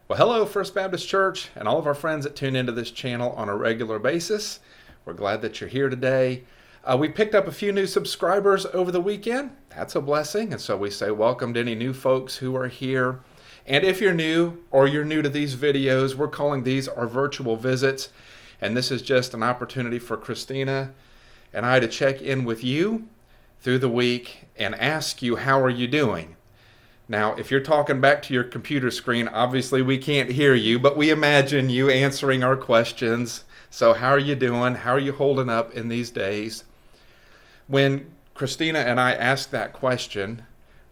Well, hello, First Baptist Church, and all of our friends that tune into this channel on a regular basis. We're glad that you're here today. We picked up a few new subscribers over the weekend. That's a blessing, and so we say welcome to any new folks who are here. And if you're new or you're new to these videos, we're calling these our virtual visits, and this is just an opportunity for Kristina and I to check in with you through the week and ask you, how are you doing? Now, if you're talking back to your computer screen, obviously we can't hear you, but we imagine you answering our questions. So how are you doing? How are you holding up in these days? When Kristina and I ask that question,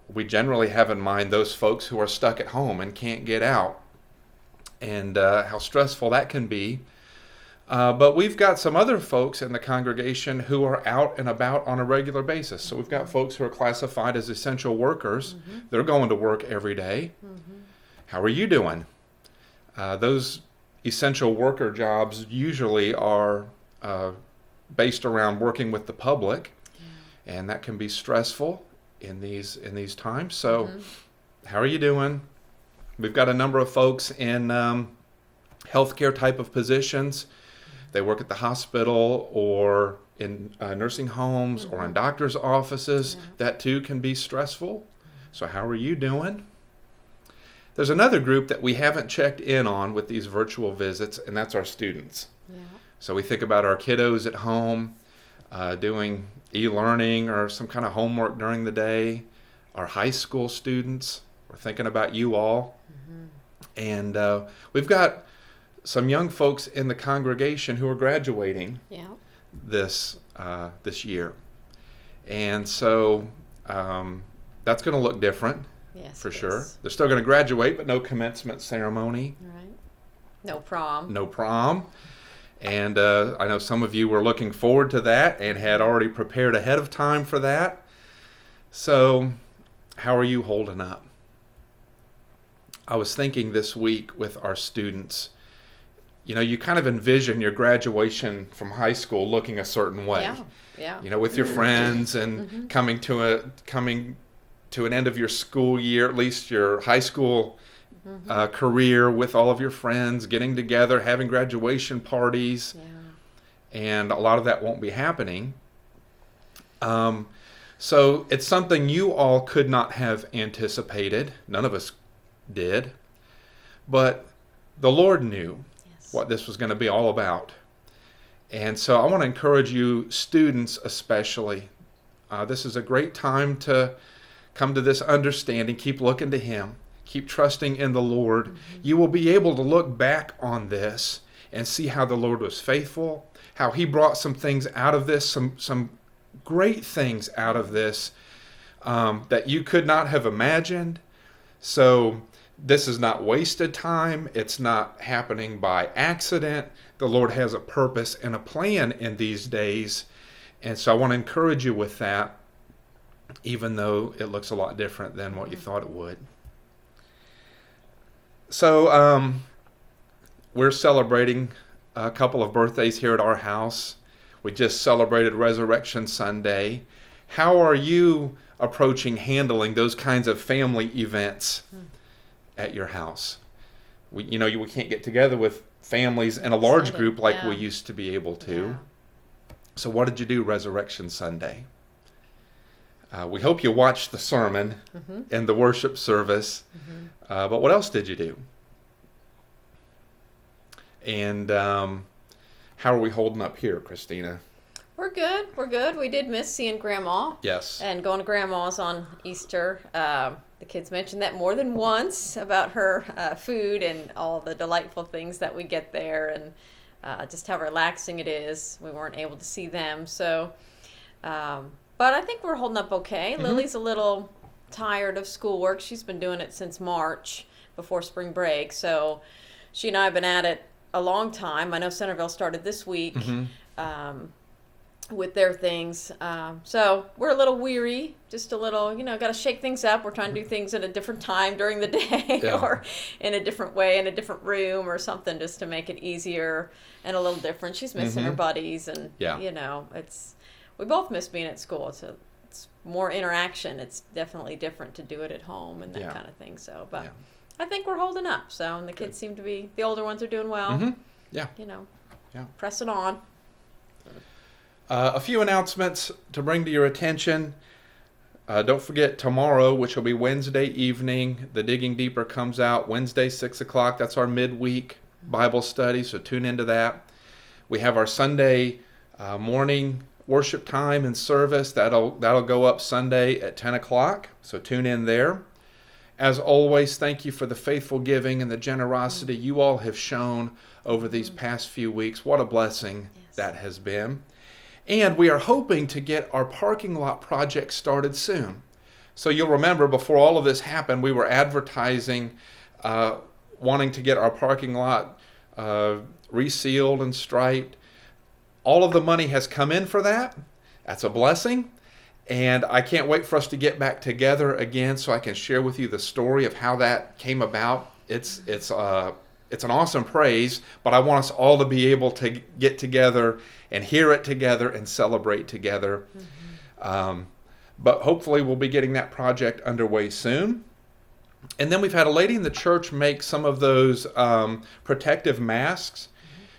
we generally have in mind those folks who are stuck at home and can't get out, and how stressful that can be. But we've got some other folks in the congregation who are out and about on a regular basis. So we've got folks who are classified as essential workers. Mm-hmm. They're going to work every day. Mm-hmm. How are you doing? Those essential worker jobs usually are based around working with the public, and that can be stressful in these times. So how are you doing? We've got a number of folks in healthcare type of positions. They work at the hospital or in nursing homes or in doctor's offices. That too can be stressful. So how are you doing? There's another group that we haven't checked in on with these virtual visits, and that's our students. Yeah. So we think about our kiddos at home doing e-learning or some kind of homework during the day. Our high school students, we're thinking about you all. And we've got some young folks in the congregation who are graduating this year. And so that's going to look different, for sure. They're still going to graduate, but no commencement ceremony. Right. No prom. No prom. And I know some of you were looking forward to that and had already prepared ahead of time for that. So how are you holding up? I was thinking this week with our students, you know, you kind of envision your graduation from high school looking a certain way. Yeah. You know, with your friends and coming to an end of your school year, at least your high school career, with all of your friends, getting together, having graduation parties. Yeah. And a lot of that won't be happening. So it's something you all could not have anticipated. None of us did. But the Lord knew what this was going to be all about. And so I want to encourage you, students especially, this is a great time to come to this understanding. Keep looking to Him. Keep trusting in the Lord. You will be able to look back on this and see how the Lord was faithful, how He brought some things out of this, some great things out of this that you could not have imagined. So this is not wasted time. It's not happening by accident. The Lord has a purpose and a plan in these days. And so I want to encourage you with that, even though it looks a lot different than what you thought it would. So we're celebrating a couple of birthdays here at our house. We just celebrated Resurrection Sunday. How are you handling those kinds of family events at your house? We can't get together with families in a large group like we used to be able to. Yeah. So what did you do Resurrection Sunday? We hope you watched the sermon and the worship service. But what else did you do? And how are we holding up here, Kristina? We're good. We did miss seeing Grandma. Yes. And going to Grandma's on Easter. The kids mentioned that more than once about her food and all the delightful things that we get there, and just how relaxing it is. We weren't able to see them. So, but I think we're holding up okay. Lily's a little tired of schoolwork. She's been doing it since March, before spring break. So she and I have been at it a long time. I know Centerville started this week with their things. So we're a little weary, just a little, got to shake things up. We're trying to do things at a different time during the day or in a different way, in a different room or something, just to make it easier and a little different. She's missing her buddies, and, we both miss being at school. It's more interaction. It's definitely different to do it at home and that kind of thing. So, but I think we're holding up. So, and the kids seem to be, the older ones are doing well. Mm-hmm. Yeah. You know, Yeah. pressing on. A few announcements to bring to your attention. Don't forget tomorrow, which will be Wednesday evening, the Digging Deeper comes out Wednesday, 6 o'clock. That's our midweek Bible study, so tune into that. We have our Sunday morning worship time and service. That'll go up Sunday at 10 o'clock, so tune in there. As always, thank you for the faithful giving and the generosity you all have shown over these past few weeks. What a blessing that has been. And we are hoping to get our parking lot project started soon. So you'll remember before all of this happened, we were advertising wanting to get our parking lot resealed and striped. All of the money has come in for that. That's a blessing. And I can't wait for us to get back together again so I can share with you the story of how that came about. It's an awesome praise, but I want us all to be able to get together and hear it together and celebrate together. But hopefully we'll be getting that project underway soon. And then we've had a lady in the church make some of those protective masks.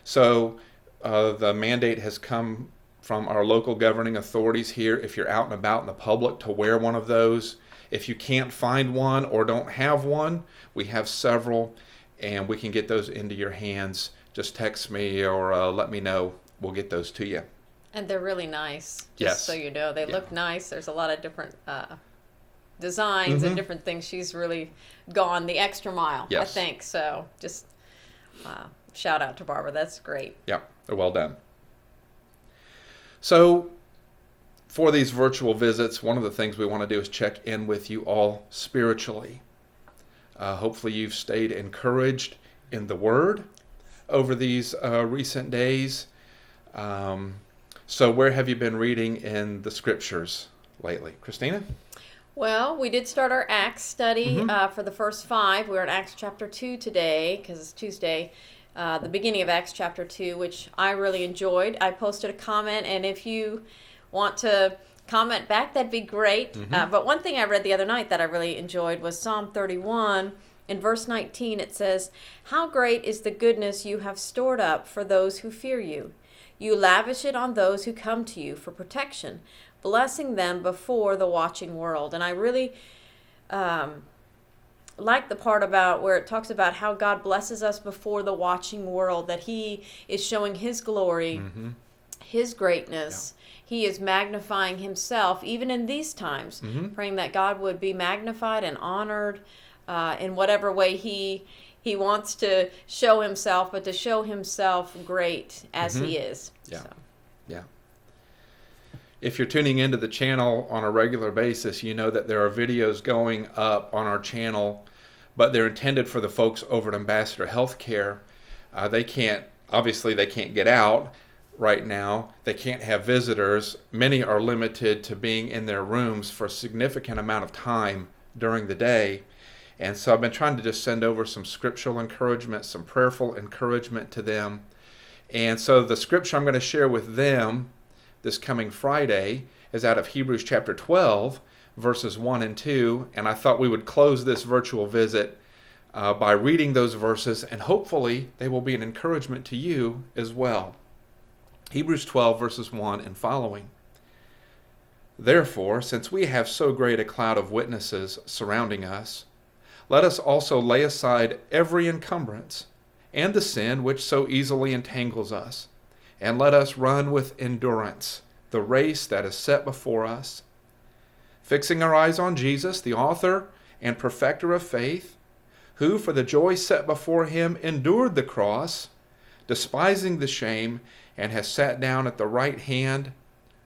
So the mandate has come from our local governing authorities here, if you're out and about in the public, to wear one of those. If you can't find one or don't have one, we have several, and we can get those into your hands. Just text me or let me know. We'll get those to you. And they're really nice. Just Yes. so you know, they look nice. There's a lot of different designs and different things. She's really gone the extra mile, Yes. I think. So just shout out to Barbara. That's great. Yeah, they're well done. So for these virtual visits, one of the things we want to do is check in with you all spiritually. Hopefully you've stayed encouraged in the Word over these recent days. So where have you been reading in the Scriptures lately? Kristina? Well, we did start our Acts study for the first 5. We're in Acts chapter 2 today because it's Tuesday. The beginning of Acts chapter 2, which I really enjoyed. I posted a comment, and if you want to comment back, that'd be great. But one thing I read the other night that I really enjoyed was Psalm 31. In verse 19, it says, "How great is the goodness you have stored up for those who fear you. You lavish it on those who come to you for protection, blessing them before the watching world." And I really like the part about where it talks about how God blesses us before the watching world, that He is showing His glory, His greatness. He is magnifying Himself, even in these times, praying that God would be magnified and honored in whatever way He wants to show Himself, but to show Himself great as He is. Yeah. So. Yeah. If you're tuning into the channel on a regular basis, you know that there are videos going up on our channel, but they're intended for the folks over at Ambassador Healthcare. They can't get out right now. They can't have visitors. Many are limited to being in their rooms for a significant amount of time during the day. And so I've been trying to just send over some scriptural encouragement, some prayerful encouragement to them. And so the scripture I'm going to share with them this coming Friday is out of Hebrews chapter 12, verses 1 and 2. And I thought we would close this virtual visit by reading those verses, and hopefully they will be an encouragement to you as well. Hebrews 12, verses 1 and following. "Therefore, since we have so great a cloud of witnesses surrounding us, let us also lay aside every encumbrance and the sin which so easily entangles us, and let us run with endurance the race that is set before us, fixing our eyes on Jesus, the author and perfecter of faith, who for the joy set before Him endured the cross, despising the shame, and has sat down at the right hand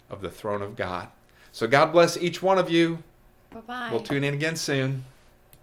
of the throne of God." So God bless each one of you. Bye-bye. We'll tune in again soon.